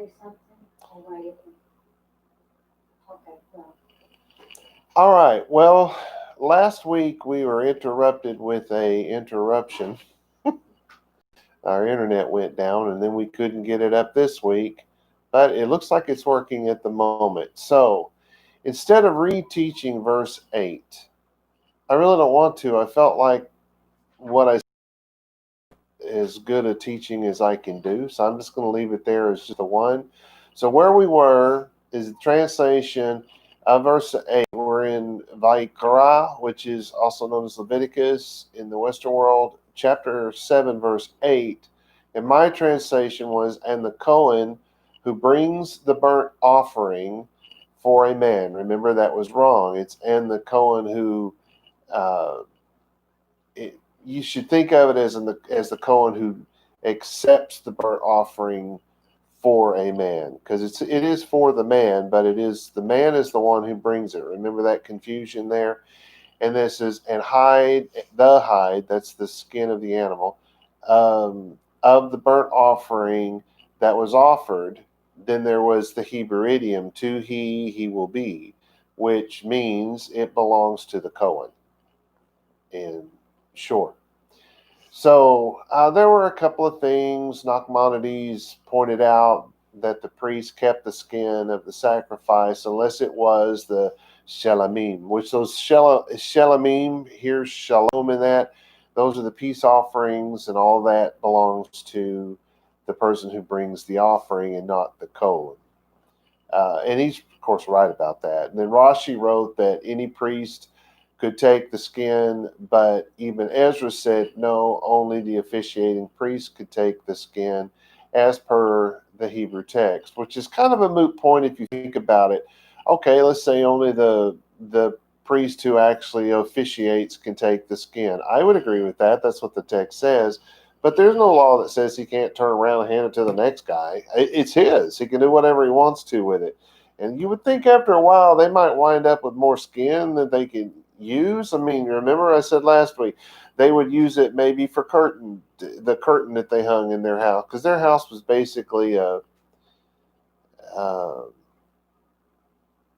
say something? Okay, well. All right. Well, last week we were interrupted with a interruption. Our internet went down, and then we couldn't get it up this week. But it looks like it's working at the moment. So instead of reteaching verse 8, I really don't want to. I felt like what I as good a teaching as I can do. So I'm just going to leave it there as just a one. So where we were is the translation of verse 8. We're in Vayikra, which is also known as Leviticus in the Western world, chapter 7, verse 8. And my translation was, and the Cohen who brings the burnt offering for a man. Remember, that was wrong. It's and the Cohen who uh, you should think of it as the Cohen who accepts the burnt offering for a man, because it is for the man, but it is the man is the one who brings it. Remember that confusion there. And this is and hide, that's the skin of the animal, of the burnt offering that was offered. Then there was the Hebrew idiom, to he will be, which means it belongs to the Cohen. In short. So there were a couple of things. Nachmanides pointed out that the priest kept the skin of the sacrifice unless it was the shelamim, which those shelamim, here's shalom in that. Those are the peace offerings, and all that belongs to the person who brings the offering and not the Kohen. And he's, of course, right about that. And then Rashi wrote that any priest could take the skin, but even Ezra said no, only the officiating priest could take the skin as per the Hebrew text, which is kind of a moot point if you think about it. Okay, let's say only the priest who actually officiates can take the skin. I would agree with that. That's what the text says. But there's no law that says he can't turn around and hand it to the next guy. It's his. He can do whatever he wants to with it. And you would think after a while they might wind up with more skin that they can use. I mean, remember I said last week they would use it maybe for the curtain that they hung in their house, because their house was basically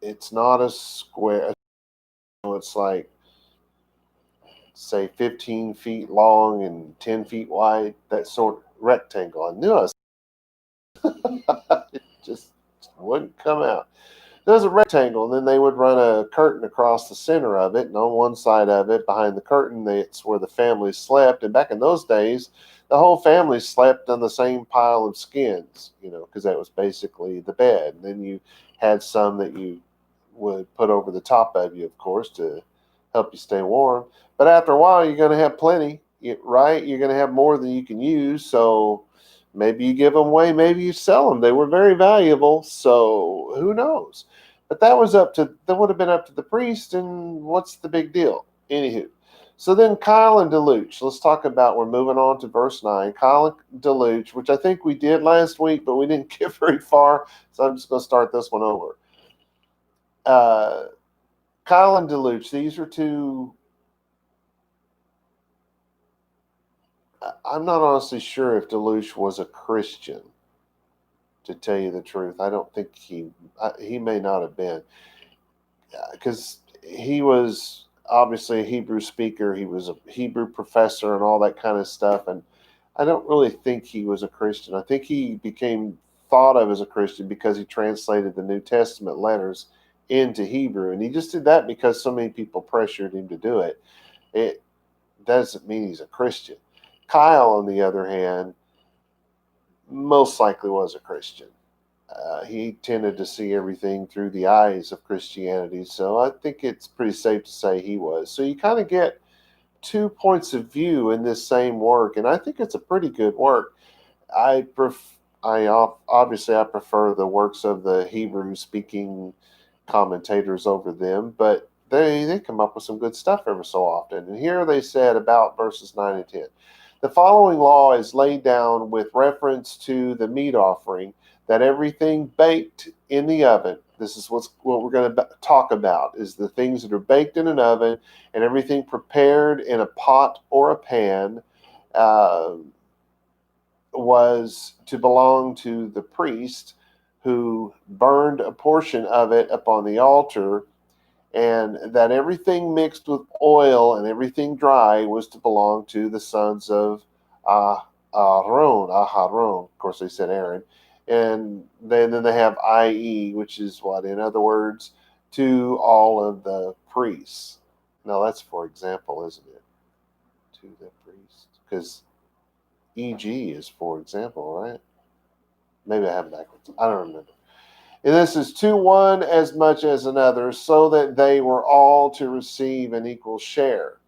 it's not a square. It's like, say, 15 feet long and 10 feet wide, that sort of rectangle. I knew it just wouldn't come out. There's a rectangle, and then they would run a curtain across the center of it, and on one side of it, behind the curtain, it's where the family slept. And back in those days, the whole family slept on the same pile of skins, because that was basically the bed. And then you had some that you would put over the top of you, of course, to help you stay warm. But after a while, you're going to have plenty, right? You're going to have more than you can use, so maybe you give them away, maybe you sell them. They were very valuable, so who knows? But that would have been up to the priest, and what's the big deal? Anywho. So then Kyle and Deluge. Let's talk about, we're moving on to verse 9. Kyle and Deluge, which I think we did last week, but we didn't get very far, so I'm just going to start this one over. Kyle and Deluge, these are two. I'm not honestly sure if Deluge was a Christian, to tell you the truth. I don't think he may not have been, because he was obviously a Hebrew speaker. He was a Hebrew professor and all that kind of stuff, and I don't really think he was a Christian. I think he became thought of as a Christian because he translated the New Testament letters into Hebrew, and he just did that because so many people pressured him to do it. It doesn't mean he's a Christian. Kyle, on the other hand, most likely was a Christian. He tended to see everything through the eyes of Christianity, so I think it's pretty safe to say he was. So you kind of get 2 points of view in this same work, and I think it's a pretty good work. Obviously I prefer the works of the Hebrew-speaking commentators over them, but they come up with some good stuff every so often. And here they said about verses 9 and 10. The following law is laid down with reference to the meat offering, that everything baked in the oven, this is what we're going to talk about, is the things that are baked in an oven, and everything prepared in a pot or a pan was to belong to the priest who burned a portion of it upon the altar, and that everything mixed with oil and everything dry was to belong to the sons of Aharon. Of course, they said Aaron. And then they have IE, which is what? In other words, to all of the priests. Now, that's for example, isn't it? To the priests. Because EG is for example, right? Maybe I have it backwards. I don't remember. And this is to one as much as another, so that they were all to receive an equal share.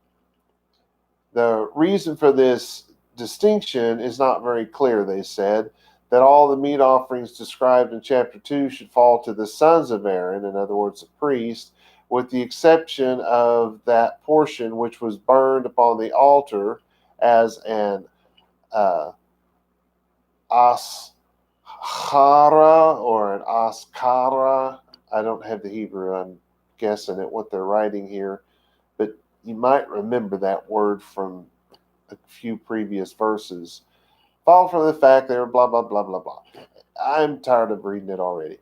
The reason for this distinction is not very clear, they said, that all the meat offerings described in chapter 2 should fall to the sons of Aaron, in other words, the priest, with the exception of that portion which was burned upon the altar as an aschara or an askara. I don't have the Hebrew. I'm guessing at what they're writing here, but you might remember that word from a few previous verses. Fall from the fact they were blah, blah, blah, blah, blah. I'm tired of reading it already.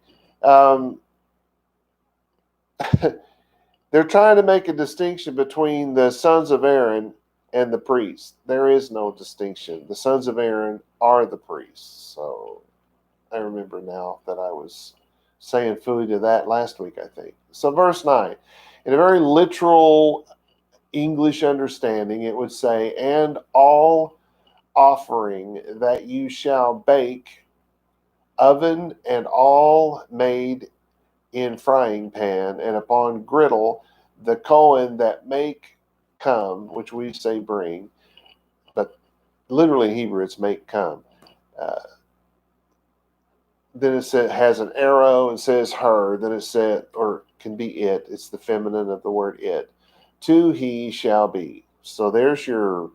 They're trying to make a distinction between the sons of Aaron and the priests. There is no distinction. The sons of Aaron are the priests. So I remember now that I was saying fully to that last week, I think. So verse 9, in a very literal English understanding, it would say, and all offering that you shall bake, oven and all made in frying pan, and upon griddle, the Cohen that make come, which we say bring, but literally in Hebrew it's make come. Then it says, has an arrow and says her. Then it said, or can be it. It's the feminine of the word it. To he shall be. So there's your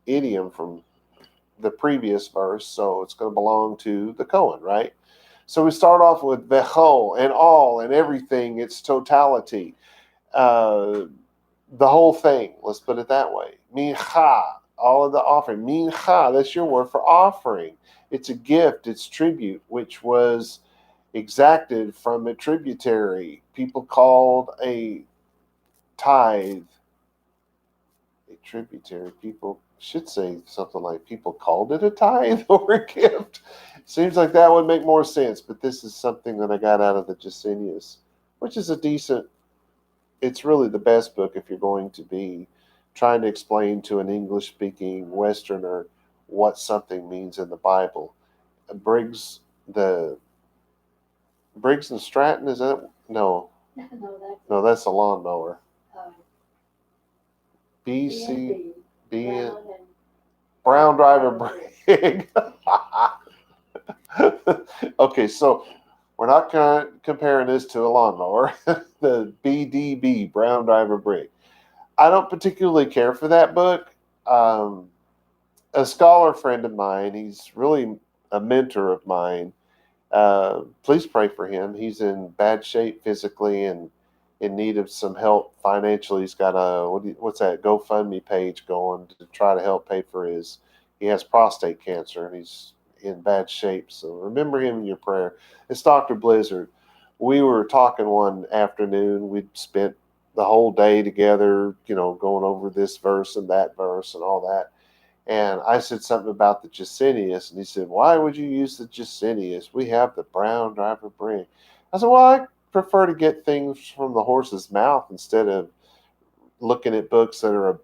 idiom from the previous verse. So it's going to belong to the Cohen, right? So we start off with vechol and all and everything. It's totality. The whole thing. Let's put it that way. Mincha, all of the offering. Mincha, that's your word for offering. It's a gift, it's tribute, which was exacted from a tributary. People called a tithe a tributary. People should say something like people called it a tithe or a gift. Seems like that would make more sense, but this is something that I got out of the Gesenius, which is a decent, it's really the best book if you're going to be trying to explain to an English-speaking Westerner what something means in the Bible. Briggs and Stratton, is that? No, that's a lawnmower. BC, Brown Driver Brig. Okay, so we're not comparing this to a lawnmower. The BDB, Brown Driver Brig. I don't particularly care for that book. A scholar friend of mine, he's really a mentor of mine. Please pray for him. He's in bad shape physically and in need of some help financially. He's got what's that GoFundMe page going to try to help pay for he has prostate cancer and he's in bad shape. So remember him in your prayer. It's Dr. Blizzard. We were talking one afternoon. We'd spent the whole day together, going over this verse and that verse and all that. And I said something about the Gesenius, and he said, why would you use the Gesenius? We have the Brown Driver Brig. I said, well, I prefer to get things from the horse's mouth instead of looking at books that are,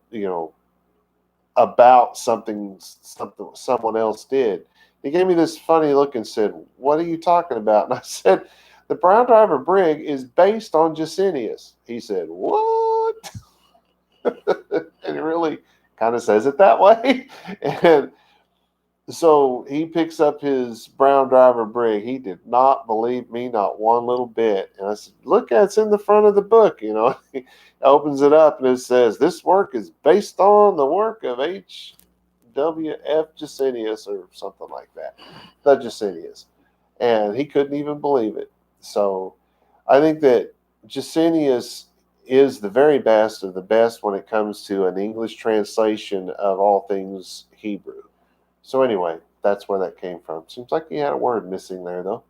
about something someone else did. He gave me this funny look and said, what are you talking about? And I said, the Brown Driver Brig is based on Gesenius. He said, what? And he really kind of says it that way. And so he picks up his Brown Driver Brig. He did not believe me, not one little bit. And I said, look, it's in the front of the book. He opens it up and it says, this work is based on the work of H.W.F. Gesenius or something like that. The Gesenius. And he couldn't even believe it. So I think that Gesenius is the very best of the best when it comes to an English translation of all things Hebrew. So anyway, that's where that came from. Seems like he had a word missing there, though.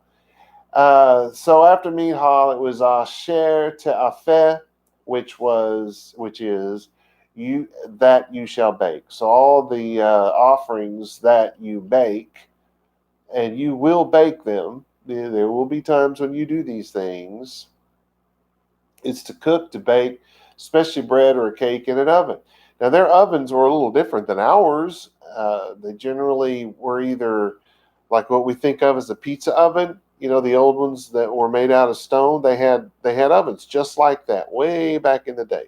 So after Minhal, it was Asher Te'afeh, which is you that you shall bake. So all the offerings that you bake, and you will bake them. There will be times when you do these things. It's to cook, to bake, especially bread or a cake in an oven. Now, their ovens were a little different than ours. They generally were either like what we think of as a pizza oven. You know, the old ones that were made out of stone. They had ovens just like that way back in the day.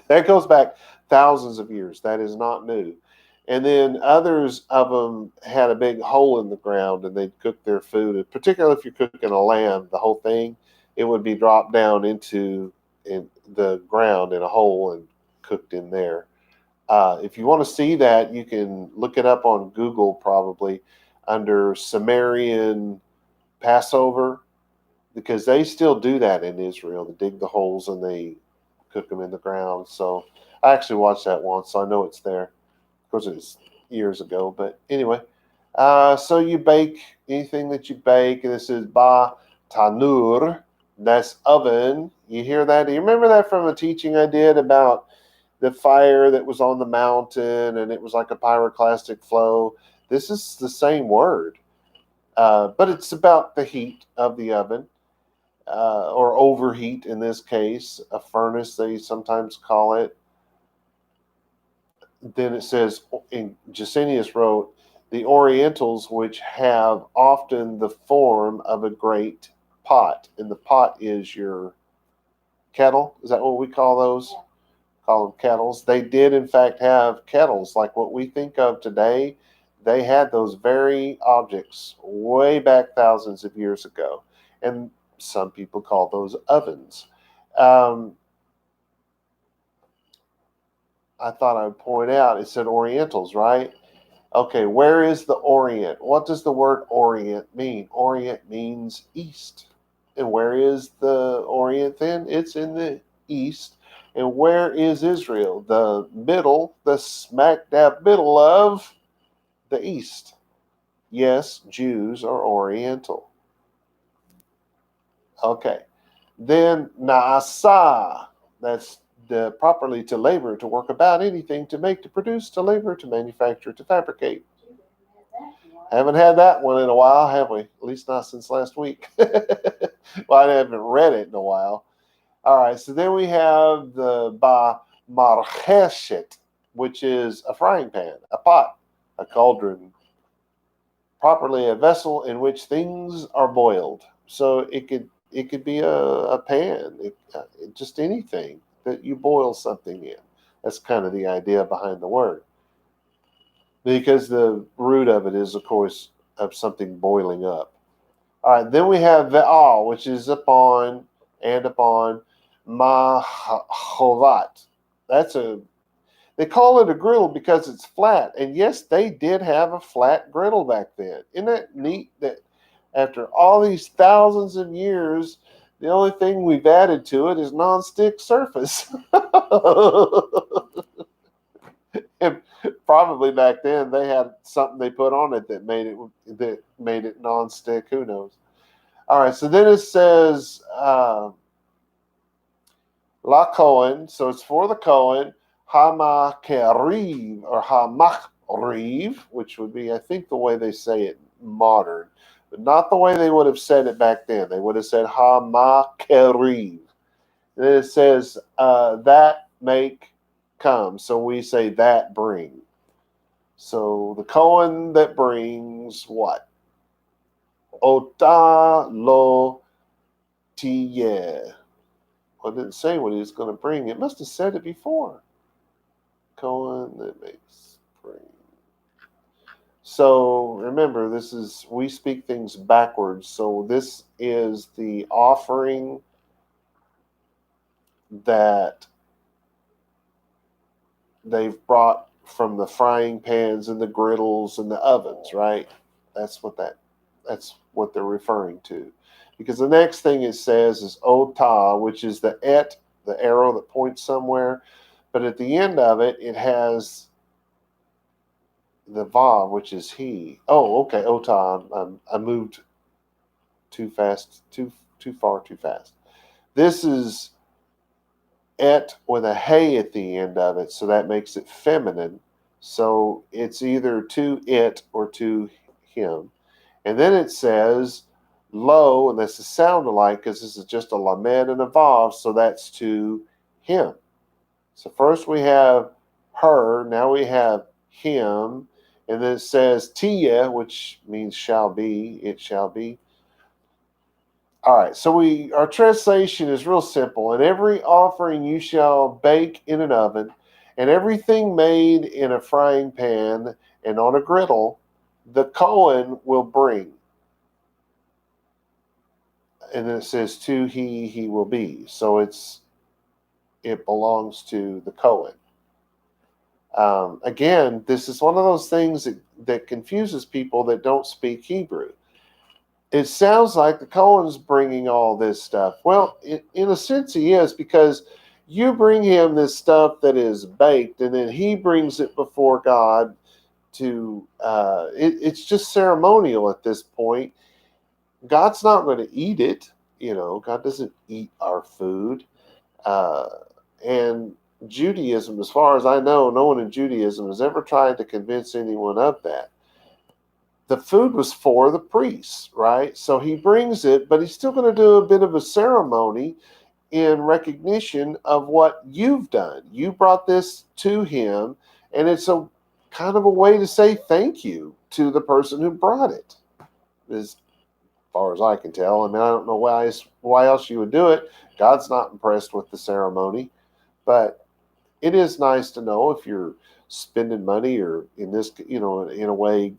That goes back thousands of years. That is not new. And then others of them had a big hole in the ground and they'd cook their food. And particularly if you're cooking a lamb, the whole thing, it would be dropped down into in the ground in a hole and cooked in there. If you want to see that, you can look it up on Google probably under Sumerian Passover because they still do that in Israel. They dig the holes and they cook them in the ground. So I actually watched that once, so I know it's there. Of course, it was years ago, but anyway. So you bake anything that you bake, and this is ba tanur. That's oven. You hear that? Do you remember that from a teaching I did about the fire that was on the mountain, and it was like a pyroclastic flow? This is the same word, but it's about the heat of the oven. Or overheat in this case, a furnace they sometimes call it. Then it says, in Gesenius wrote, the Orientals, which have often the form of a great pot, and the pot is your kettle. Is that what we call those? Yeah. Call them kettles. They did, in fact, have kettles like what we think of today. They had those very objects way back thousands of years ago. And some people call those ovens. I thought I would point out, it said Orientals, right? Okay, where is the Orient? What does the word Orient mean? Orient means east. And where is the Orient then? It's in the east. And where is Israel? The middle, the smack dab middle of the east. Yes, Jews are Oriental. Okay. Then Naasa, that's properly to labor, to work about anything, to make, to produce, to labor, to manufacture, to fabricate. Haven't had that one in a while, have we? At least not since last week. Well, I haven't read it in a while. All right, so then we have the Ba Marcheshet, which is a frying pan, a pot, a cauldron, properly a vessel in which things are boiled. So it could be a pan, just anything that you boil something in. That's kind of the idea behind the word. Because the root of it is, of course, of something boiling up. All right, then we have ve'al, which is upon and upon mahovat. They call it a griddle because it's flat. And yes, they did have a flat griddle back then. Isn't that neat that after all these thousands of years, the only thing we've added to it is nonstick surface. And probably back then they had something they put on it that made it nonstick. Who knows? All right, so then it says La Cohen, so it's for the Cohen, Hamakeriv or Hamachriv, which would be, I think, the way they say it modern, but not the way they would have said it back then. They would have said Hamakeriv. Then it says that make come. So we say that bring. So the Cohen that brings what? Ota lo tiye. Well, it didn't say what he was going to bring. It must have said it before. Cohen that makes bring. So remember, we speak things backwards. So this is the offering that they've brought from the frying pans and the griddles and the ovens, right? That's what they're referring to. Because the next thing it says is Ota, which is the arrow that points somewhere. But at the end of it, it has the Vav, which is he. Oh, okay, Ota. I moved too fast, too far, too fast. This is et with a hey at the end of it, so that makes it feminine. So it's either to it or to him. And then it says lo, and this is sound alike because this is just a lamed and a vav, so that's to him. So first we have her, now we have him, and then it says tia, which means shall be, it shall be. All right, so our translation is real simple. And every offering you shall bake in an oven, and everything made in a frying pan and on a griddle, the Cohen will bring. And then it says to he will be. So it belongs to the Cohen. Again, this is one of those things that confuses people that don't speak Hebrew. It sounds like the Cohen's bringing all this stuff. Well, in a sense he is, because you bring him this stuff that is baked, and then he brings it before God to, it's just ceremonial at this point. God's not going to eat it. God doesn't eat our food. And Judaism, as far as I know, no one in Judaism has ever tried to convince anyone of that. The food was for the priests, right? So he brings it, but he's still going to do a bit of a ceremony in recognition of what you've done. You brought this to him, and it's a kind of a way to say thank you to the person who brought it, as far as I can tell. I mean, I don't know why else you would do it. God's not impressed with the ceremony, but it is nice to know if you're spending money, or in this, in a way,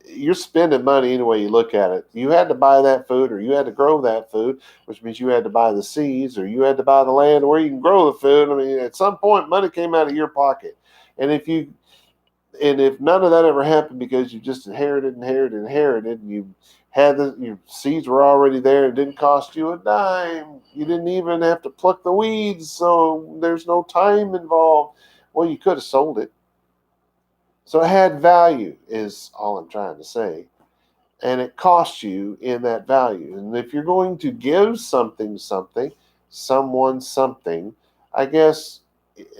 you're spending money any way you look at it. You had to buy that food, or you had to grow that food, which means you had to buy the seeds, or you had to buy the land where you can grow the food. I mean, at some point, money came out of your pocket. And if none of that ever happened because you just inherited, and you had your seeds were already there, it didn't cost you a dime. You didn't even have to pluck the weeds, so there's no time involved. Well, you could have sold it. So it had value, is all I'm trying to say. And it costs you in that value. And if you're going to give someone something, I guess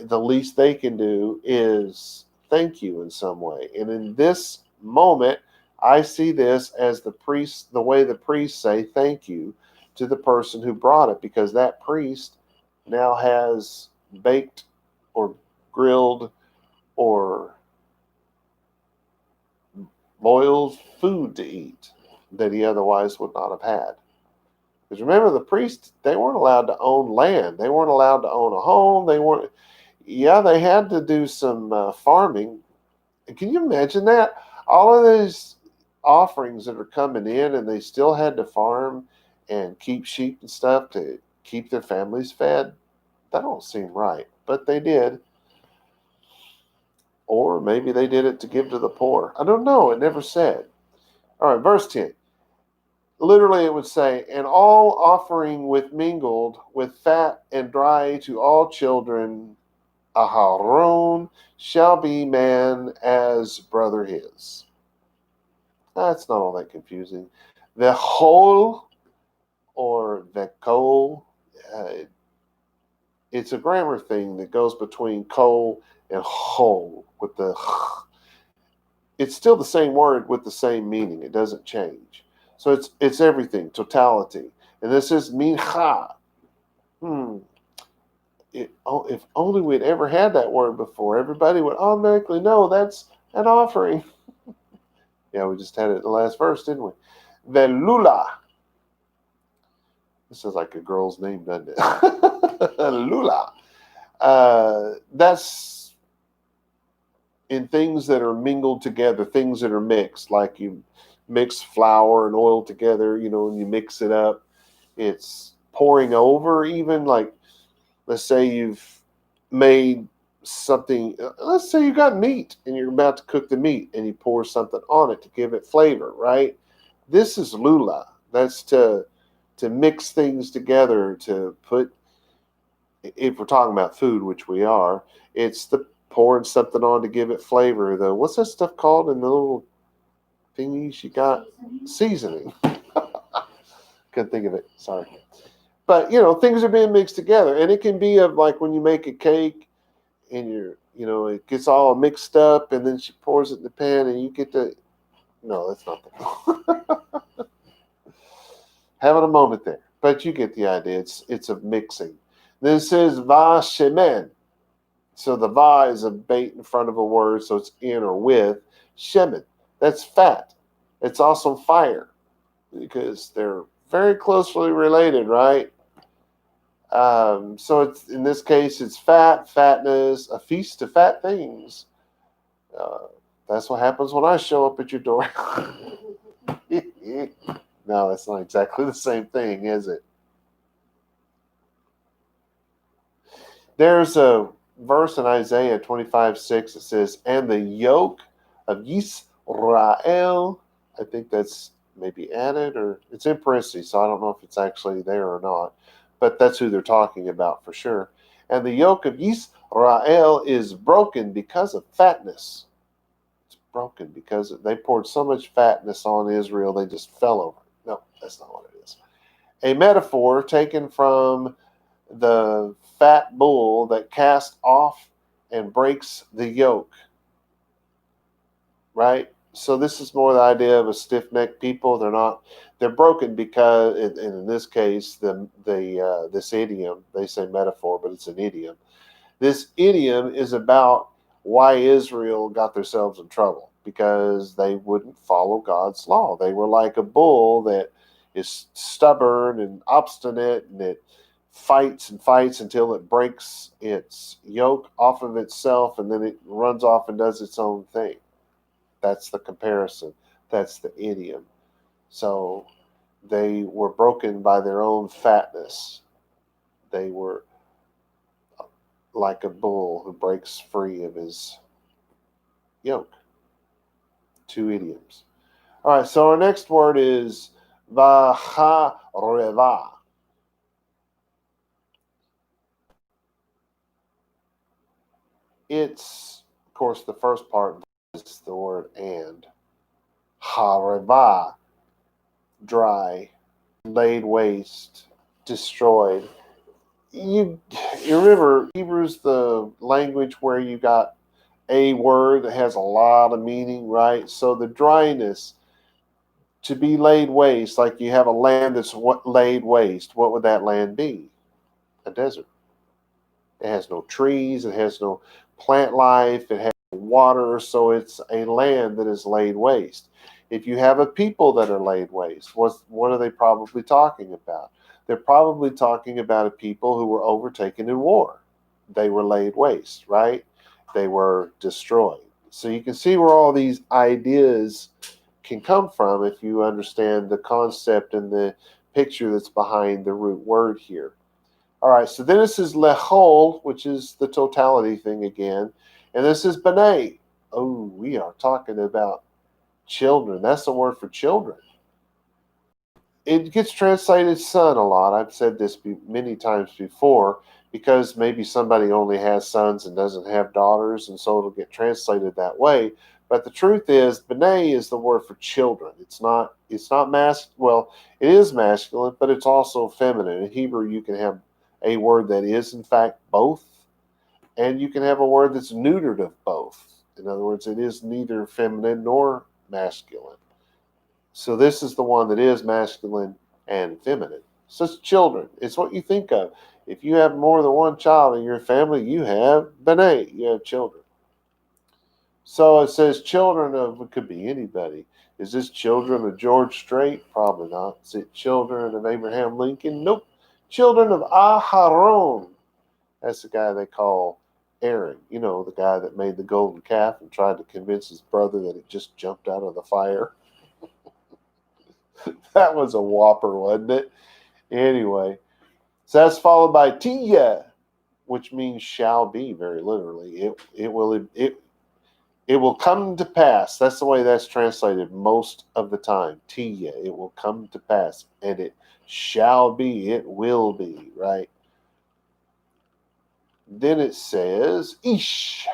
the least they can do is thank you in some way. And in this moment, I see this as the way the priests say thank you to the person who brought it, because that priest now has baked or grilled or boiled food to eat that he otherwise would not have had. Because remember, the priests, they weren't allowed to own land. They weren't allowed to own a home. They had to do some farming. And can you imagine that? All of these offerings that are coming in, and they still had to farm and keep sheep and stuff to keep their families fed. That don't seem right, but they did. Or maybe they did it to give to the poor. I don't know. It never said. All right, verse 10. Literally, it would say, and all offering with mingled with fat and dry to all children, Aharon shall be man as brother his. That's not all that confusing. The whole or the kol, it's a grammar thing that goes between kol and whole with the. It's still the same word with the same meaning. It doesn't change. So it's everything, totality. And this is mincha. If only we'd ever had that word before, everybody would automatically know that's an offering. Yeah, we just had it in the last verse, didn't we? Velula. This is like a girl's name, doesn't it? Lula. That's in things that are mingled together, things that are mixed, like you mix flour and oil together, and you mix it up. It's pouring over, even like, let's say you've made something, let's say you got meat and you're about to cook the meat and you pour something on it to give it flavor, right? This is lula. That's to mix things together, to put, if we're talking about food, which we are, it's the pouring something on to give it flavor. What's that stuff called in the little thingies you got? Seasoning. Couldn't think of it. Sorry. But, things are being mixed together. And it can be of like when you make a cake and it gets all mixed up and then she pours it in the pan and you get the, no, that's not the having a moment there. But you get the idea. It's a mixing. Then it says va shemen. So the va is a bait in front of a word, so it's in or with. Shemen, that's fat. It's also fire because they're very closely related, right? So it's in this case, it's fat, fatness, a feast of fat things. That's what happens when I show up at your door. No, that's not exactly the same thing, is it? There's a verse in Isaiah 25:6 that says, and the yoke of Yisrael, I think that's maybe added, or it's in parentheses, so I don't know if it's actually there or not, but that's who they're talking about for sure. And the yoke of Yisrael is broken because of fatness. It's broken because they poured so much fatness on Israel, they just fell over. No, that's not what it is. A metaphor taken from the fat bull that casts off and breaks the yoke, right? So this is more the idea of a stiff-necked people. They're broken because, in this case, this idiom, they say metaphor, but it's an idiom. This idiom is about why Israel got themselves in trouble, because they wouldn't follow God's law. They were like a bull that is stubborn and obstinate, and it fights and fights until it breaks its yoke off of itself, and then it runs off and does its own thing. That's the comparison. That's the idiom. So they were broken by their own fatness. They were like a bull who breaks free of his yoke. Two idioms. All right, so our next word is vachareva. It's, of course, the first part is the word and. Hareva, dry, laid waste, destroyed. You remember Hebrew's the language where you got a word that has a lot of meaning, right? So the dryness, to be laid waste, like you have a land that's laid waste, what would that land be? A desert. It has no trees, it has no plant life, it has no water, so it's a land that is laid waste. If you have a people that are laid waste, what are they probably talking about? They're probably talking about a people who were overtaken in war. They were laid waste, right? They were destroyed. So you can see where all these ideas can come from if you understand the concept and the picture that's behind the root word here. All right, so then this is lechol, which is the totality thing again. And this is b'nai. Oh, we are talking about children. That's the word for children. It gets translated son a lot. I've said this many times before, because maybe somebody only has sons and doesn't have daughters, and so it'll get translated that way. But the truth is, b'nai is the word for children. It's not well, it is masculine, but it's also feminine. In Hebrew, you can have a word that is, in fact, both, and you can have a word that's neutered of both. In other words, it is neither feminine nor masculine. So this is the one that is masculine and feminine. So it's children. It's what you think of. If you have more than one child in your family, you have b'nai, you have children. So it says children of, it could be anybody. Is this children of George Strait? Probably not. Is it children of Abraham Lincoln? Nope. Children of Aharon. That's the guy they call Aaron. You know, the guy that made the golden calf and tried to convince his brother that it just jumped out of the fire. That was a whopper, wasn't it? Anyway, so that's followed by Tia, which means shall be, very literally. It will come to pass. That's the way that's translated most of the time. Tia, it will come to pass. And it shall be, it will be, right? Then it says, ish,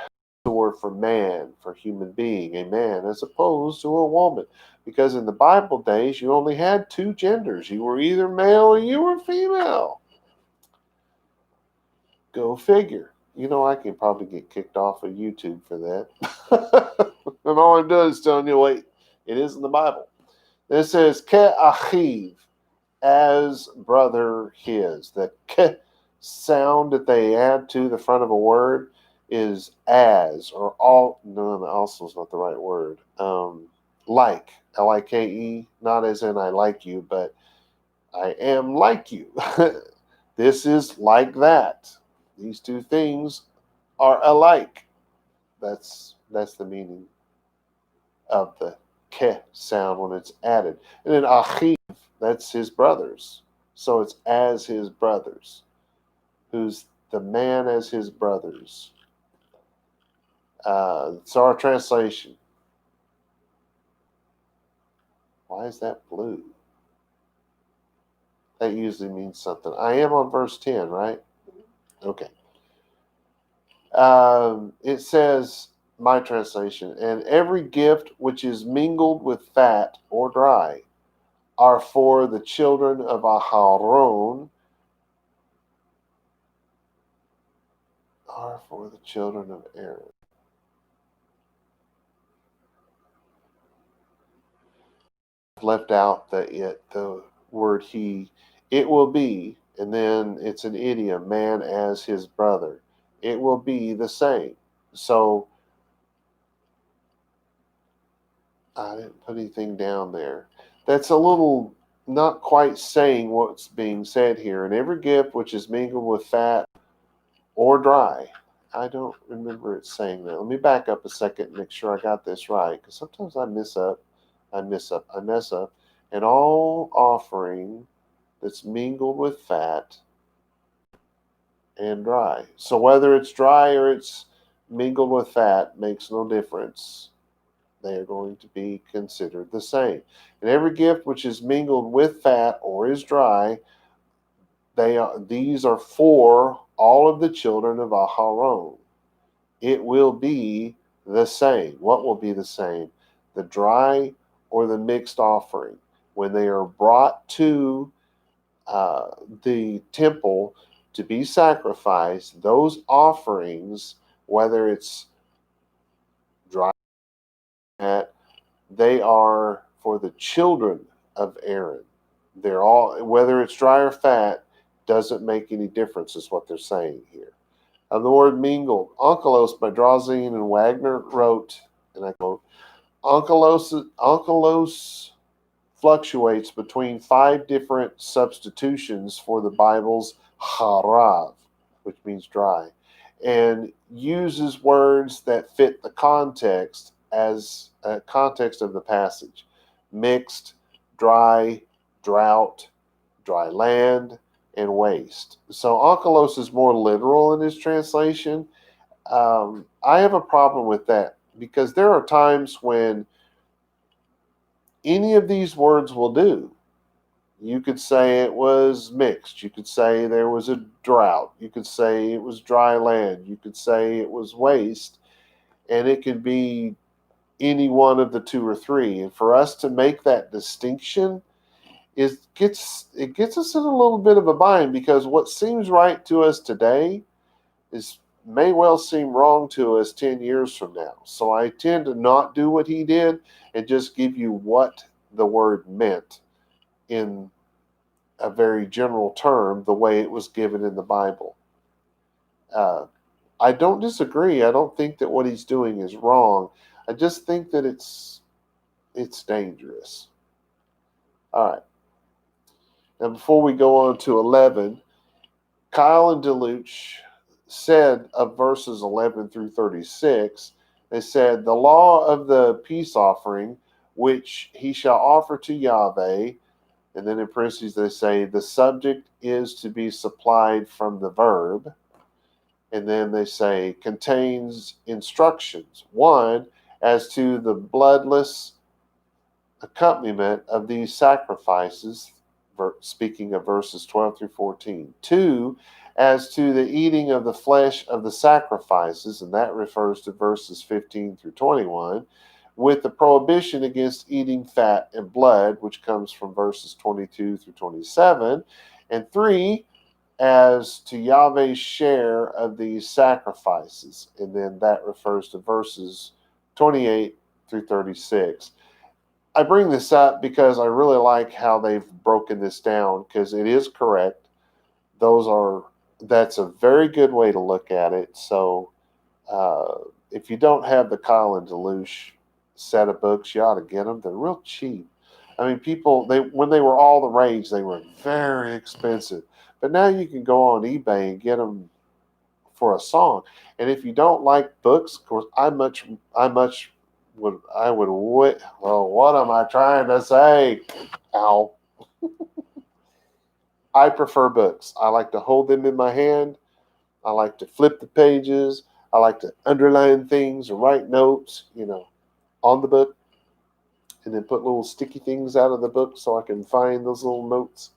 the word for man, for human being, a man, as opposed to a woman. Because in the Bible days, you only had two genders. You were either male or you were female. Go figure. You know, I can probably get kicked off of YouTube for that. And all I'm doing is telling you, wait, it is in the Bible. It says, Ke'achiv, as brother his. The Ke sound that they add to the front of a word is as, or all. No, also is not the right word. Like, Like, not as in I like you, but I am like you. This is like that. These two things are alike. That's the meaning of the ke sound when it's added. And then achiv, that's his brothers. So it's as his brothers. Who's the man as his brothers? So our translation. Why is that blue? That usually means something. I am on verse 10, right? Okay. It says, my translation, and every gift which is mingled with fat or dry are for the children of Aharon, are for the children of Aaron. I've left out the word he. It will be, and then it's an idiom, man as his brother. It will be the same. So I didn't put anything down there. That's a little not quite saying what's being said here. And every gift which is mingled with fat or dry. I don't remember it saying that. Let me back up a second and make sure I got this right. Because sometimes I mess up. And all offering that's mingled with fat and dry. So whether it's dry or it's mingled with fat makes no difference. They are going to be considered the same. And every gift which is mingled with fat or is dry, these are for all of the children of Aharon. It will be the same. What will be the same? The dry or the mixed offering. When they are brought to the temple to be sacrificed, those offerings, whether it's dry or fat, they are for the children of Aaron. They're all, whether it's dry or fat, doesn't make any difference, is what they're saying here. The word mingled. Onkelos by Drauzine and Wagner wrote, and I quote, Onkelos fluctuates between 5 different substitutions for the Bible's harav, which means dry, and uses words that fit the context as context of the passage. Mixed, dry, drought, dry land, and waste. So onkelos is more literal in his translation. I have a problem with that because there are times when any of these words will do. You could say it was mixed. You could say there was a drought. You could say it was dry land. You could say it was waste. And it could be any one of the 2 or 3. And for us to make that distinction, it gets us in a little bit of a bind, because what seems right to us today may well seem wrong to us 10 years from now. So I tend to not do what he did and just give you what the word meant in a very general term, the way it was given in the Bible. I don't disagree. I don't think that what he's doing is wrong. I just think that it's dangerous. All right. Now, before we go on to 11, Kyle and Deluche said of verses 11 through 36, they said, the law of the peace offering, which he shall offer to Yahweh, and then in parentheses they say, the subject is to be supplied from the verb, and then they say, contains instructions. 1, as to the bloodless accompaniment of these sacrifices, speaking of verses 12 through 14. 2, as to the eating of the flesh of the sacrifices, and that refers to verses 15 through 21. with the prohibition against eating fat and blood, which comes from verses 22 through 27, and 3, as to Yahweh's share of these sacrifices. And then that refers to verses 28 through 36. I bring this up because I really like how they've broken this down, because it is correct. That's a very good way to look at it. So if you don't have the Kyle and Deluche set of books, you ought to get them. They're real cheap. I mean, when they were all the rage, they were very expensive. But now you can go on eBay and get them for a song. And if you don't like books, of course, what am I trying to say? Ow. I prefer books. I like to hold them in my hand. I like to flip the pages. I like to underline things or write notes, on the book, and then put little sticky things out of the book so I can find those little notes.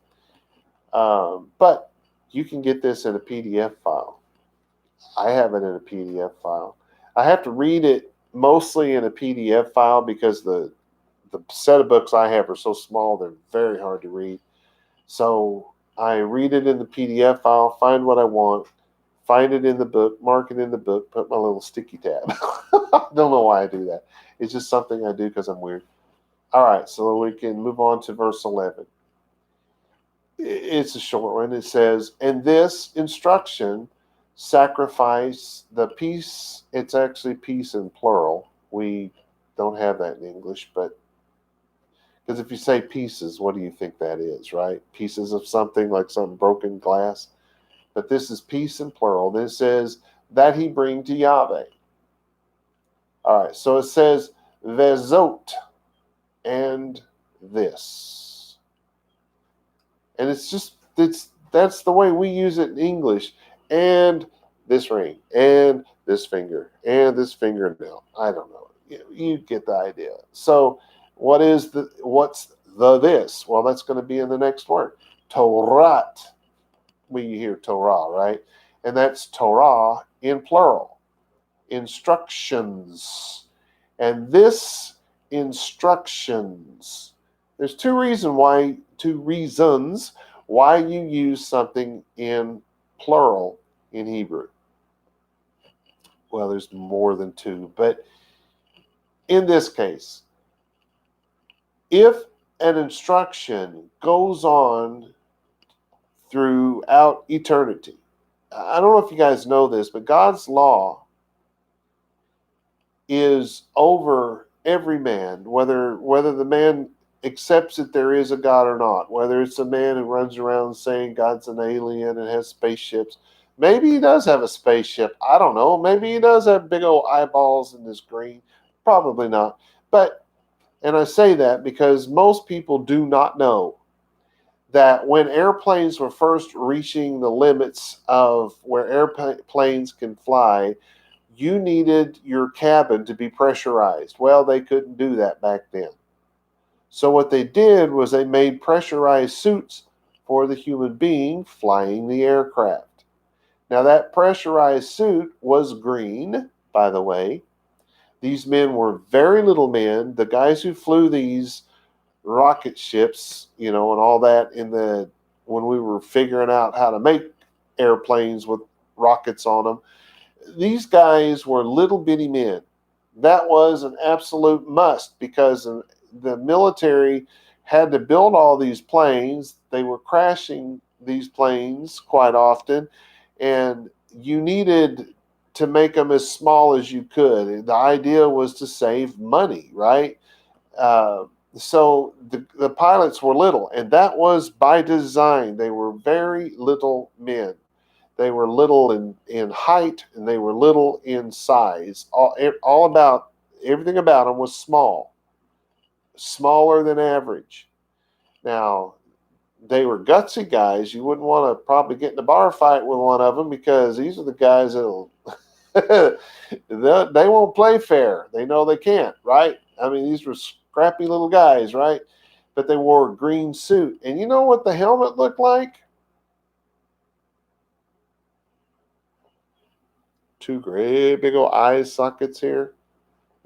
But you can get this in a PDF file. I have it in a PDF file. I have to read it mostly in a PDF file because the set of books I have are so small, they're very hard to read. So I read it in the PDF file, find what I want, find it in the book, mark it in the book, put my little sticky tab. I don't know why I do that. It's just something I do because I'm weird. All right, so we can move on to verse 11. It's a short one. It says, "And this instruction, sacrifice the peace," it's actually peace in plural. We don't have that in English, but because if you say pieces, what do you think that is, right? Pieces of something, like some broken glass. But this is peace in plural. Then it says, "that he bring to Yahweh." All right, so it says, "vezot," and this. And that's the way we use it in English. And this ring, and this finger, and this fingernail. I don't know. You get the idea. So what's the this? Well, that's going to be in the next word. Torah. We hear Torah, right? And that's Torah in plural. Instructions. And this instructions. There's two reasons why you use something in plural in Hebrew. Well, there's more than two, but in this case, if an instruction goes on throughout eternity, I don't know if you guys know this, but God's law is over every man, whether the man accepts that there is a God or not, whether it's a man who runs around saying God's an alien and has spaceships. Maybe he does have a spaceship. I don't know. Maybe he does have big old eyeballs in his green. Probably not. And I say that because most people do not know that when airplanes were first reaching the limits of where airplanes can fly, you needed your cabin to be pressurized. Well, they couldn't do that back then. So what they did was they made pressurized suits for the human being flying the aircraft. Now that pressurized suit was green, by the way. These men were very little men. The guys who flew these rocket ships, and all that when we were figuring out how to make airplanes with rockets on them, these guys were little bitty men. That was an absolute must because the military had to build all these planes. They were crashing these planes quite often, and you needed to make them as small as you could. The idea was to save money, right? So the pilots were little, and that was by design. They were very little men. They were little in height, and they were little in size. Everything about them was small, smaller than average. Now, they were gutsy guys. You wouldn't want to probably get in a bar fight with one of them because these are the guys that'll they won't play fair. They know they can't, right? I mean, these were scrappy little guys, right? But they wore a green suit. And you know what the helmet looked like? Two great big old eye sockets here.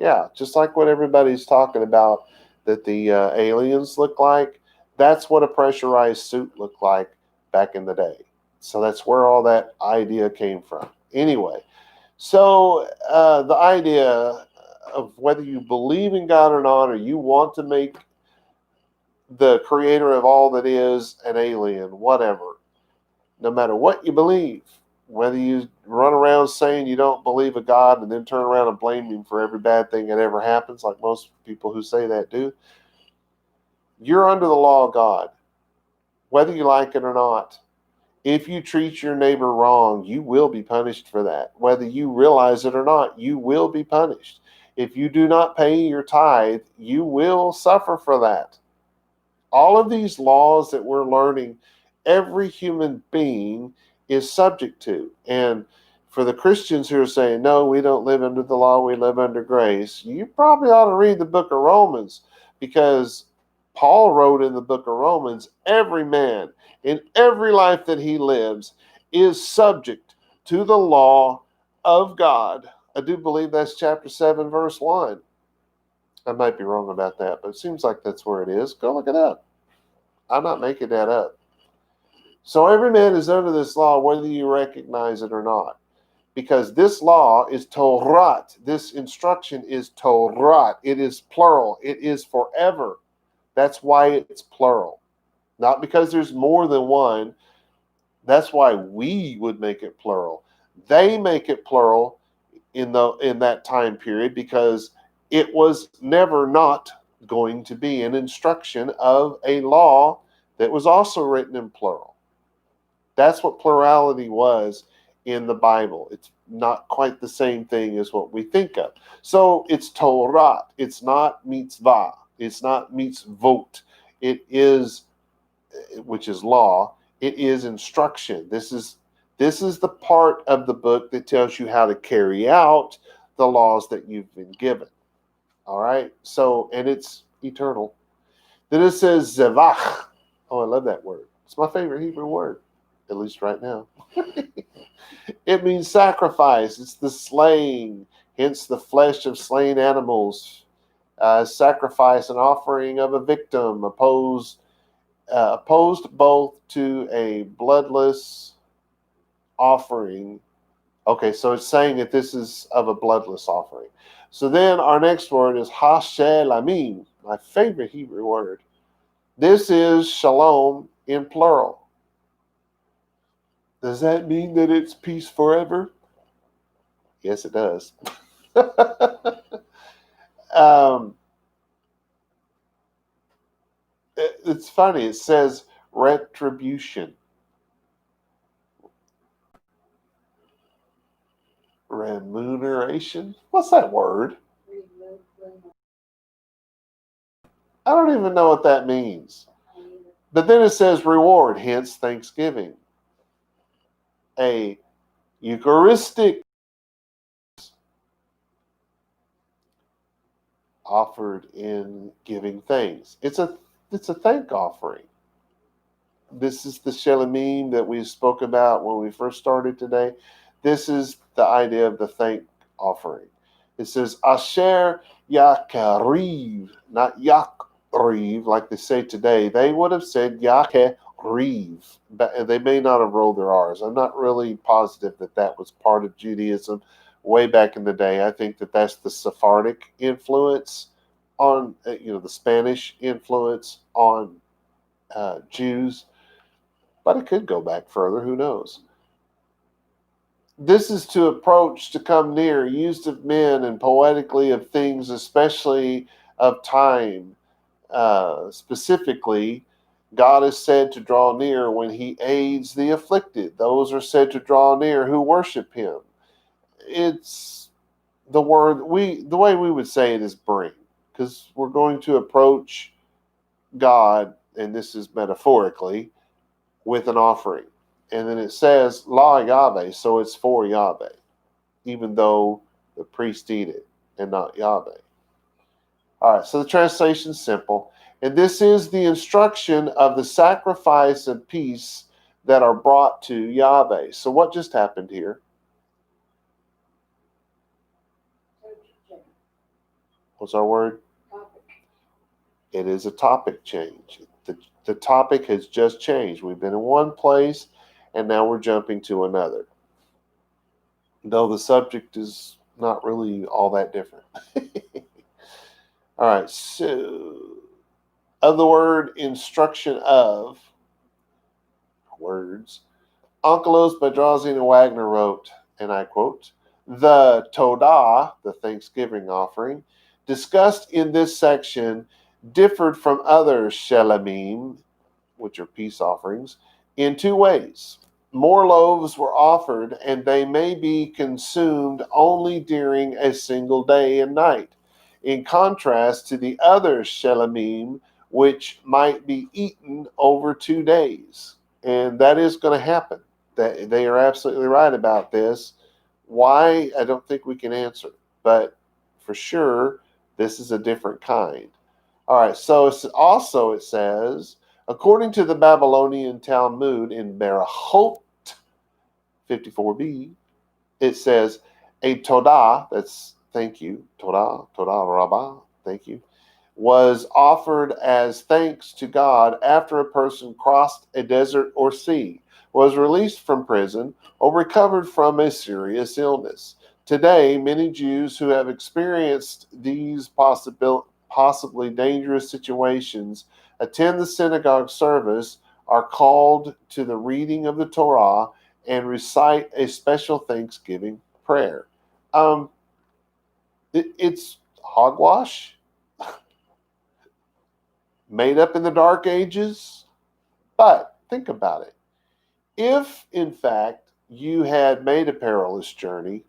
Yeah, just like what everybody's talking about that the aliens look like. That's what a pressurized suit looked like back in the day. So that's where all that idea came from. Anyway, so the idea of whether you believe in God or not, or you want to make the creator of all that is an alien, whatever, no matter what you believe, whether you run around saying you don't believe a God and then turn around and blame him for every bad thing that ever happens, like most people who say that do, you're under the law of God, whether you like it or not. If you treat your neighbor wrong, you will be punished for that. Whether you realize it or not, you will be punished. If you do not pay your tithe, you will suffer for that. All of these laws that we're learning, every human being is subject to. And for the Christians who are saying, no, we don't live under the law, we live under grace, you probably ought to read the book of Romans, because Paul wrote in the book of Romans, every man in every life that he lives is subject to the law of God. I do believe that's chapter 7, verse 1. I might be wrong about that, but it seems like that's where it is. Go look it up. I'm not making that up. So every man is under this law, whether you recognize it or not. Because this law is Torah. This instruction is Torah. It is plural. It is forever. That's why it's plural. Not because there's more than one. That's why we would make it plural. They make it plural in that time period because it was never not going to be an instruction of a law that was also written in plural. That's what plurality was in the Bible. It's not quite the same thing as what we think of. So it's Torah. It's not mitzvah. It's not mitzvot. It is, which is law. It is instruction. This is the part of the book that tells you how to carry out the laws that you've been given. All right. So, and it's eternal. Then it says zevach. Oh, I love that word. It's my favorite Hebrew word, at least right now. It means sacrifice. It's the slaying, hence the flesh of slain animals. Sacrifice, an offering of a victim, opposed both to a bloodless offering. Okay, so it's saying that this is of a bloodless offering. So then our next word is hashelamim, my favorite Hebrew word. This is shalom in plural. Does that mean that it's peace forever? Yes, it does. It's funny. It says retribution. Remuneration? What's that word? I don't even know what that means. But then it says reward, hence thanksgiving. A Eucharistic offered in giving thanks. It's a thank offering. This is the Shalom that we spoke about when we first started today. This is the idea of the thank offering. It says Asher Yakariv, not Yakriv like they say today. They would have said Yakariv, but they may not have rolled their R's. I'm not really positive that was part of Judaism way back in the day. I think that that's the Sephardic influence on, the Spanish influence on Jews. But it could go back further, who knows? This is to approach, to come near, used of men and poetically of things, especially of time. Specifically, God is said to draw near when he aids the afflicted. Those are said to draw near who worship him. It's the word, the way we would say it is bring, because we're going to approach God, and this is metaphorically, with an offering. And then it says La Yahweh, so it's for Yahweh, even though the priest eat it and not Yahweh. All right, so the translation is simple. And this is the instruction of the sacrifice and peace that are brought to Yahweh. So what just happened here? What's our word? It is a topic change. The topic has just changed. We've been in one place, and now we're jumping to another. Though the subject is not really all that different. All right, so of the word instruction of words, Onkelos Bedrosian and Wagner wrote, and I quote, the Todah, the Thanksgiving offering, discussed in this section differed from other Shelamim, which are peace offerings, in two ways. More loaves were offered, and they may be consumed only during a single day and night, in contrast to the other Shelamim, which might be eaten over 2 days. And that is going to happen. They are absolutely right about this. Why? I don't think we can answer. But for sure, this is a different kind. All right, so it says, according to the Babylonian Talmud in Berachot 54b, it says, a Todah, that's thank you, Todah Rabbah, thank you, was offered as thanks to God after a person crossed a desert or sea, was released from prison, or recovered from a serious illness. Today, many Jews who have experienced these possibly dangerous situations attend the synagogue service, are called to the reading of the Torah, and recite a special Thanksgiving prayer. It's hogwash, made up in the Dark Ages, but think about it. If, in fact, you had made a perilous journey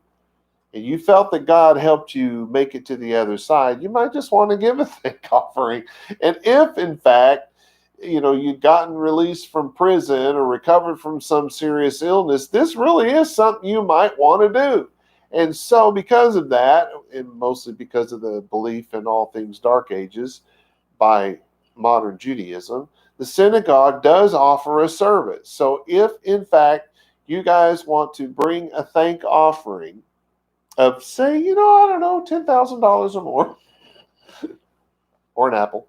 and you felt that God helped you make it to the other side, you might just want to give a thank offering. And if, in fact, you'd gotten released from prison or recovered from some serious illness, this really is something you might want to do. And so because of that, and mostly because of the belief in all things Dark Ages by modern Judaism, the synagogue does offer a service. So if, in fact, you guys want to bring a thank offering of, say, I don't know, $10,000 or more, or an apple,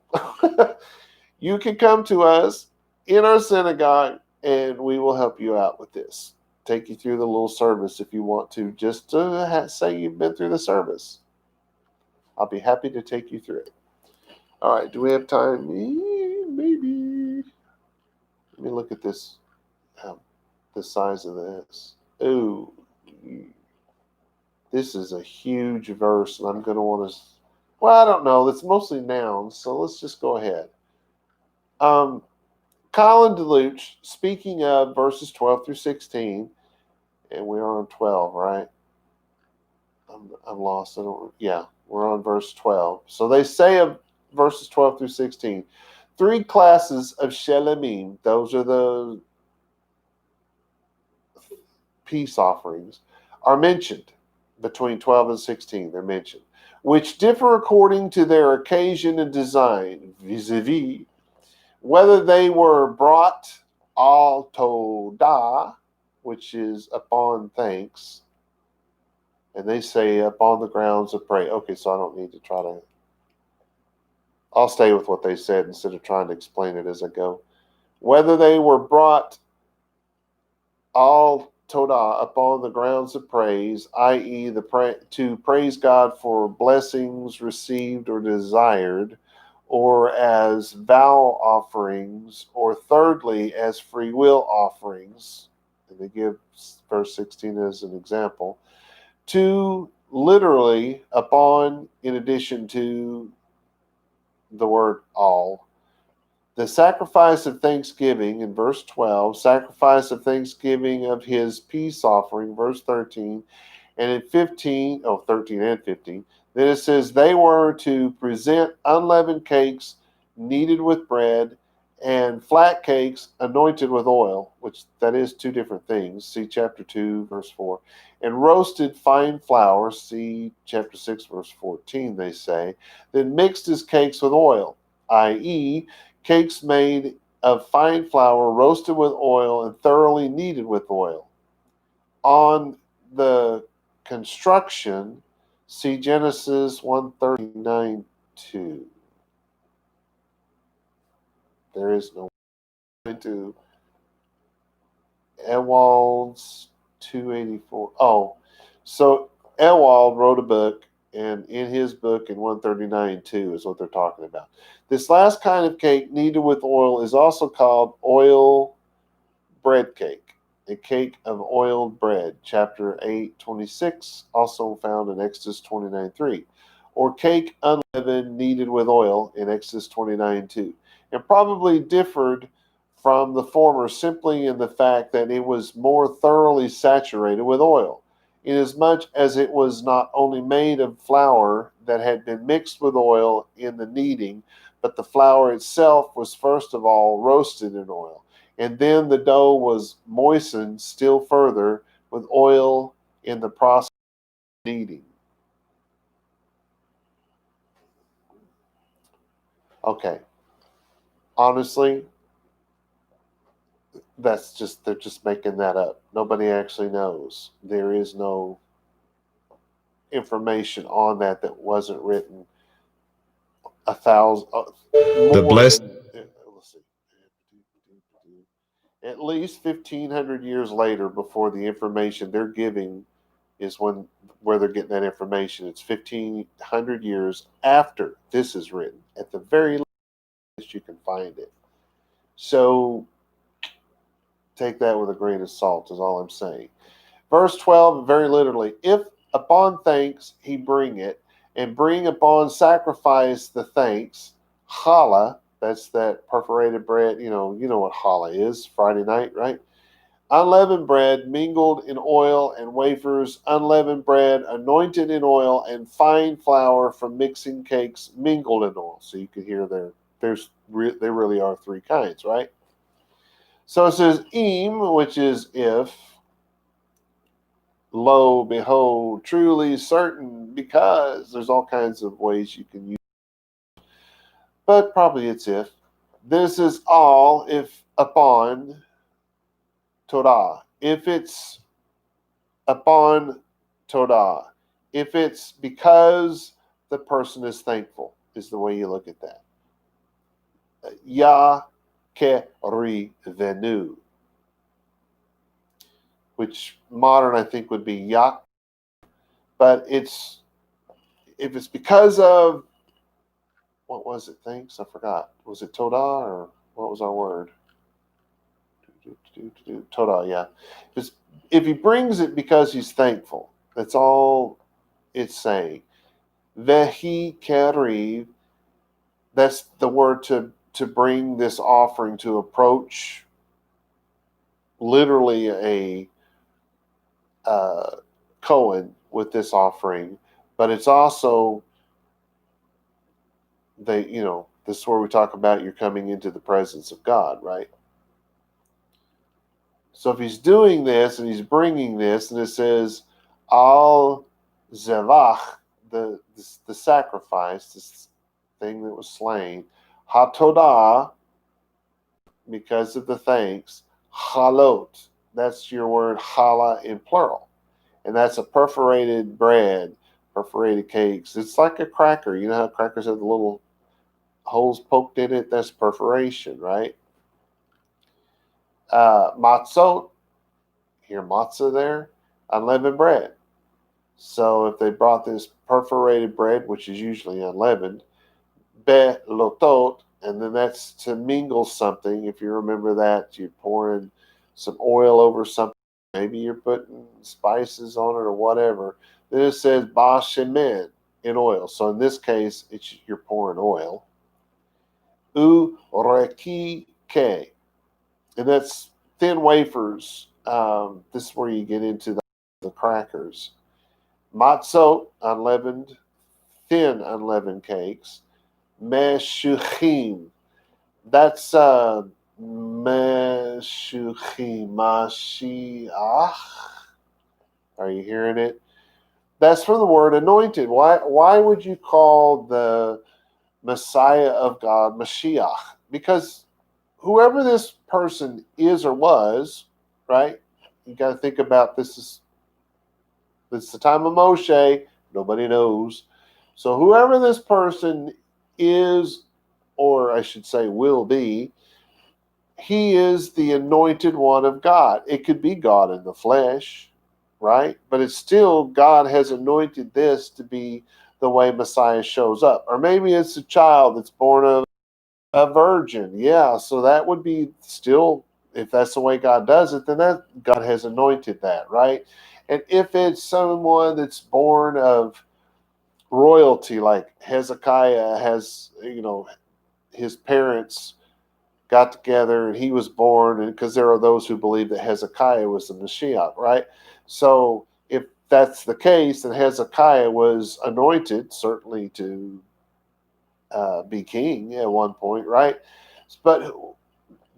you can come to us in our synagogue, and we will help you out with this. Take you through the little service if you want to, just to say you've been through the service. I'll be happy to take you through it. All right, do we have time? Maybe. Let me look at this, the size of this. Ooh, this is a huge verse, and I'm going to want to, I don't know. It's mostly nouns, so let's just go ahead. Colin DeLuch, speaking of verses 12 through 16, and we are on 12, right? I'm lost. We're on verse 12. So they say of verses 12 through 16, 3 classes of shelamim, those are the peace offerings, are mentioned between 12 and 16. They're mentioned, which differ according to their occasion and design, vis-a-vis whether they were brought al todah, which is upon thanks, and they say upon the grounds of prayer. Okay, so I don't need to I'll stay with what they said instead of trying to explain it as I go. Whether they were brought al todah upon the grounds of praise, i.e. to praise God for blessings received or desired, or as vow offerings, or thirdly, as free will offerings. And they give verse 16 as an example. To literally upon, in addition to the word all. The sacrifice of thanksgiving in verse 12, sacrifice of thanksgiving of his peace offering, verse 13, and in 13 and 15, then it says they were to present unleavened cakes kneaded with bread and flat cakes anointed with oil, which that is 2 different things. See chapter 2, verse 4. And roasted fine flour, see chapter 6, verse 14, they say, then mixed his cakes with oil, i.e., cakes made of fine flour roasted with oil and thoroughly kneaded with oil. On the construction, See Genesis 139:2. There is no into Ewald's 284. Oh, so Ewald wrote a book, and in his book in 139:2 is what they're talking about. This last kind of cake kneaded with oil is also called oil bread cake, a cake of oiled bread, chapter 8:26, also found in Exodus 29:3, or cake unleavened kneaded with oil in Exodus 29:2, and probably differed from the former simply in the fact that it was more thoroughly saturated with oil, inasmuch as it was not only made of flour that had been mixed with oil in the kneading, but the flour itself was first of all roasted in oil, and then the dough was moistened still further with oil in the process of kneading. Okay, honestly, they're just making that up. Nobody actually knows. There is no information on that wasn't written a thousand The blessed. let's see, at least 1,500 years later before the information they're giving is where they're getting that information. It's 1,500 years after this is written. At the very least, you can find it. So take that with a grain of salt is all I'm saying. Verse 12, very literally, if upon thanks he bring it, and bring upon sacrifice the thanks, challah, that's that perforated bread, you know what challah is, Friday night, right? Unleavened bread mingled in oil and wafers, unleavened bread anointed in oil, and fine flour from mixing cakes mingled in oil. So you can hear there really are three kinds, right? So it says im, which is if, lo, behold, truly, certain, because. There's all kinds of ways you can use it, but probably it's if. This is all if upon Torah. If it's upon Torah. If it's because the person is thankful, is the way you look at that. Ya kerivenu, which modern I think would be yak, but if it's because of, what was it? Thanks, I forgot. Was it Todah or what was our word? Todah, yeah. If he brings it because he's thankful, that's all it's saying. Vehi keriv, that's the word to bring this offering, to approach, literally a Cohen with this offering, but it's also this is where we talk about you're coming into the presence of God, right? So if he's doing this and he's bringing this, and it says al zevach, the sacrifice, this thing that was slain, hatodah, because of the thanks, halot, that's your word challah in plural, and that's a perforated bread, perforated cakes. It's like a cracker. You know how crackers have the little holes poked in it? That's perforation, right? Matzot, hear matzah there? Unleavened bread. So if they brought this perforated bread, which is usually unleavened, belotot, and then that's to mingle something. If you remember that, you're pouring some oil over something. Maybe you're putting spices on it or whatever. Then it says ba shemen, in oil. So in this case, you're pouring oil. U reki ke, and that's thin wafers. This is where you get into the crackers. Matzot, unleavened, thin unleavened cakes. Meshuchim, that's meshuchim, mashiach. Are you hearing it? That's from the word anointed. Why would you call the Messiah of God Mashiach? Because whoever this person is or was, right? You got to think about this is the time of Moshe. Nobody knows. So whoever this person is, or I should say will be, he is the anointed one of God. It could be God in the flesh, right? But it's still God has anointed this to be the way Messiah shows up. Or maybe it's a child that's born of a virgin. Yeah, so that would be still, if that's the way God does it, then that God has anointed that, right? And if it's someone that's born of royalty, like Hezekiah has, his parents got together and he was born, and because there are those who believe that Hezekiah was the Mashiach, right? So if that's the case, then Hezekiah was anointed certainly to be king at one point, right? But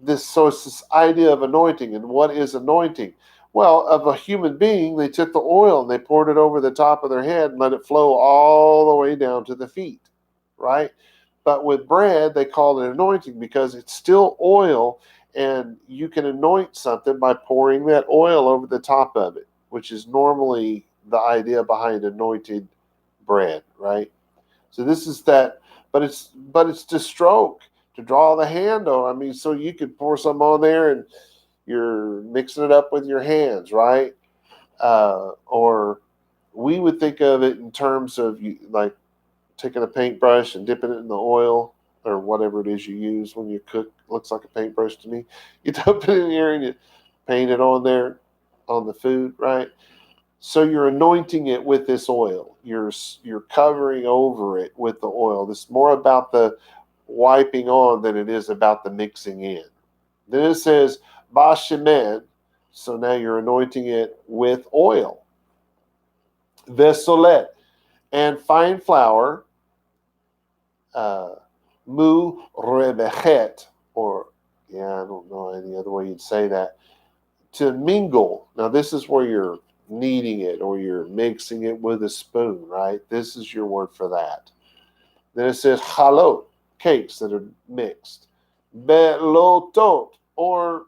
it's this idea of anointing. And what is anointing? Well, of a human being, they took the oil and they poured it over the top of their head and let it flow all the way down to the feet, right? But with bread, they call it anointing because it's still oil, and you can anoint something by pouring that oil over the top of it, which is normally the idea behind anointed bread, right? So this is that, but it's to stroke, to draw the hand on. I mean, so you could pour some on there and you're mixing it up with your hands, right? Or we would think of it in terms of like taking a paintbrush and dipping it in the oil or whatever it is you use when you cook. Looks like a paintbrush to me. You dump it in here and you paint it on there on the food, right? So you're anointing it with this oil. You're covering over it with the oil. This is more about the wiping on than it is about the mixing in. Then it says bashemen. So now you're anointing it with oil. Vesolet, and fine flour. Mu rebechet, or I don't know any other way you'd say that. To mingle. Now this is where you're kneading it or you're mixing it with a spoon, right? This is your word for that. Then it says halot, cakes that are mixed. Belotot, or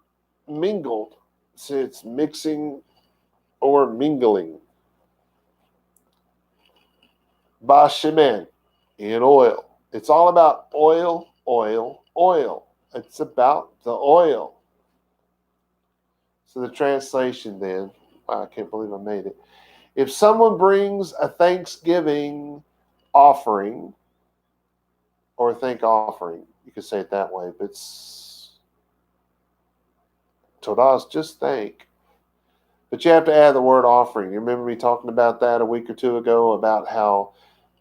mingled. So it's mixing or mingling. Bashemen, in oil. It's all about oil, oil, oil. It's about the oil. So the translation then, wow, I can't believe I made it. If someone brings a Thanksgiving offering, or a thank offering, you could say it that way, but it's Todah is just thank. But you have to add the word offering. You remember me talking about that a week or two ago about how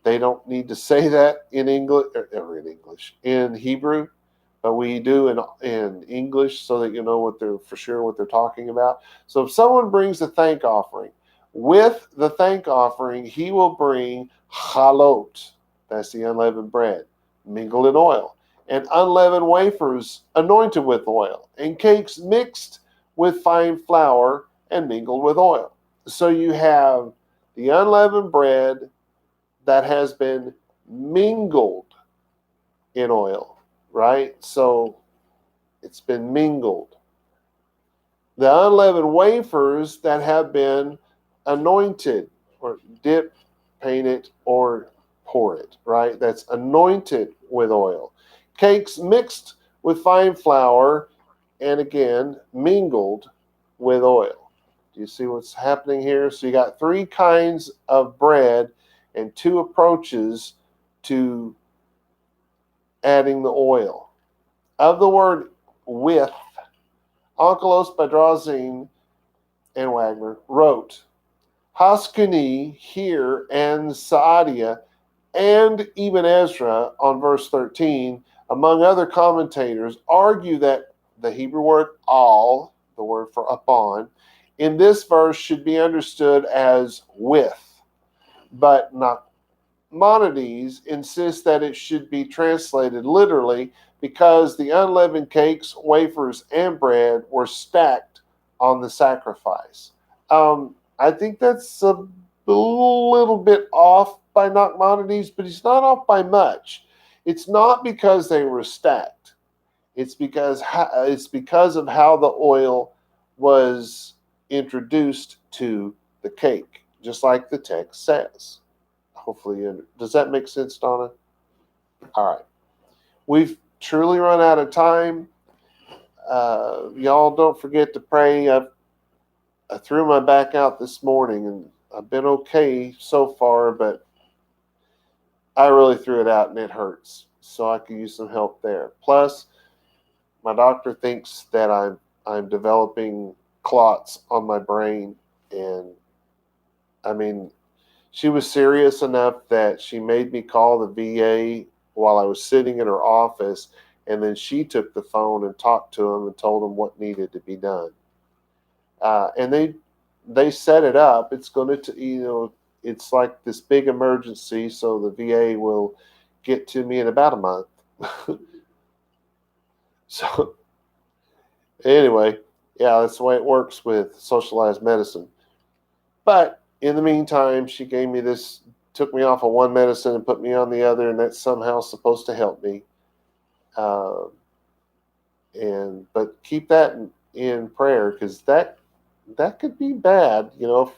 they don't need to say that in English, in Hebrew, but we do in English so that you know what they're talking about. So if someone brings a thank offering, with the thank offering, he will bring halot, that's the unleavened bread, mingled in oil, and unleavened wafers anointed with oil, and cakes mixed with fine flour and mingled with oil. So you have the unleavened bread that has been mingled in oil, right? So it's been mingled. The unleavened wafers that have been anointed or dip, paint it, or pour it, right? That's anointed with oil. Cakes mixed with fine flour and again mingled with oil. Do you see what's happening here? So you got three kinds of bread and two approaches to adding the oil. Of the word with, Onkelos Badrazin and Wagner wrote, Haskuni here and Saadia and even Ezra on verse 13, among other commentators, argue that the Hebrew word al, the word for upon, in this verse should be understood as with, but Nachmanides insists that it should be translated literally because the unleavened cakes, wafers, and bread were stacked on the sacrifice. I think that's a little bit off by Nachmanides, but he's not off by much. It's not because they were stacked. It's because of how the oil was introduced to the cake, just like the text says. hopefully, does that make sense, Donna? All right. We've truly run out of time. Y'all don't forget to pray. I threw my back out this morning, and I've been okay so far, but I really threw it out, and it hurts. So I could use some help there. Plus, my doctor thinks that I'm developing clots on my brain, and I mean, she was serious enough that she made me call the VA while I was sitting in her office, and then she took the phone and talked to them and told them what needed to be done. And they set it up. It's going to, it's like this big emergency, so the VA will get to me in about a month. So anyway, yeah, that's the way it works with socialized medicine. But in the meantime, she gave me this, took me off of one medicine and put me on the other, and that's somehow supposed to help me. But keep that in prayer, because that could be bad. If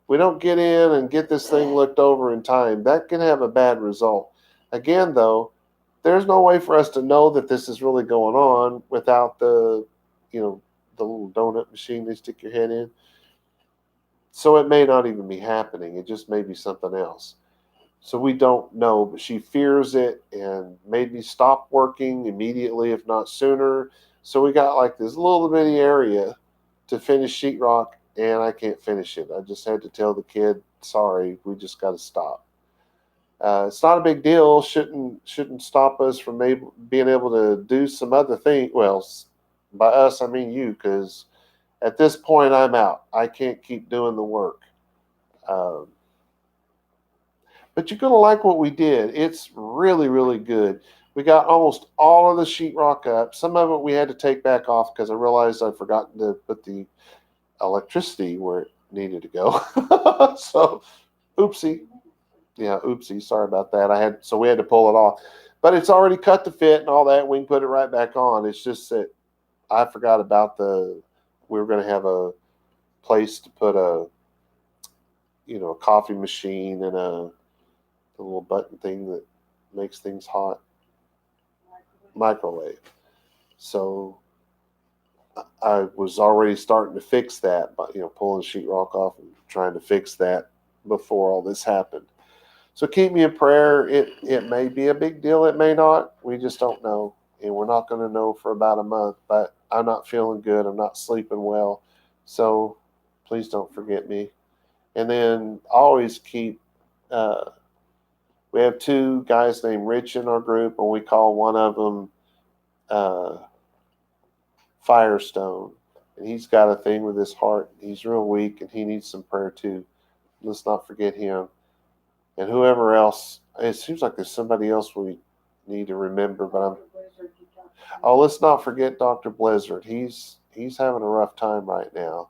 we don't get in and get this thing looked over in time, that can have a bad result. Again, though, there's no way for us to know that this is really going on without the little donut machine they stick your head in. So it may not even be happening. It just may be something else. So we don't know, but she fears it and made me stop working immediately, if not sooner. So we got like this little bitty area to finish sheetrock, and I can't finish it. I just had to tell the kid, sorry, we just got to stop. It's not a big deal. Shouldn't stop us from being able to do some other thing. Well, by us, I mean you, because at this point, I'm out. I can't keep doing the work. But you're going to like what we did. It's really, really good. We got almost all of the sheetrock up. Some of it we had to take back off because I realized I'd forgotten to put the electricity where it needed to go. So, oopsie. Yeah, oopsie. Sorry about that. So we had to pull it off. But it's already cut to fit and all that. We can put it right back on. It's just that I forgot about we were going to have a place to put a coffee machine and a little button thing that makes things hot. Microwave. So I was already starting to fix that, but pulling the sheetrock off and trying to fix that before all this happened. So keep me in prayer. It may be a big deal. It may not. We just don't know. And we're not going to know for about a month. But I'm not feeling good. I'm not sleeping well. So please don't forget me. And then always keep, we have two guys named Rich in our group, and we call one of them Firestone. And he's got a thing with his heart. He's real weak, and he needs some prayer too. Let's not forget him. And whoever else, it seems like there's somebody else we need to remember, but let's not forget Dr. Blizzard. He's having a rough time right now.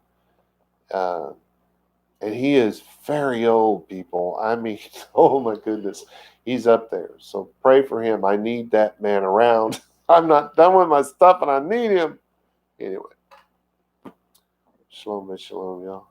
And he is very old, people. I mean, oh my goodness, he's up there. So pray for him. I need that man around. I'm not done with my stuff and I need him. Anyway, shalom, y'all.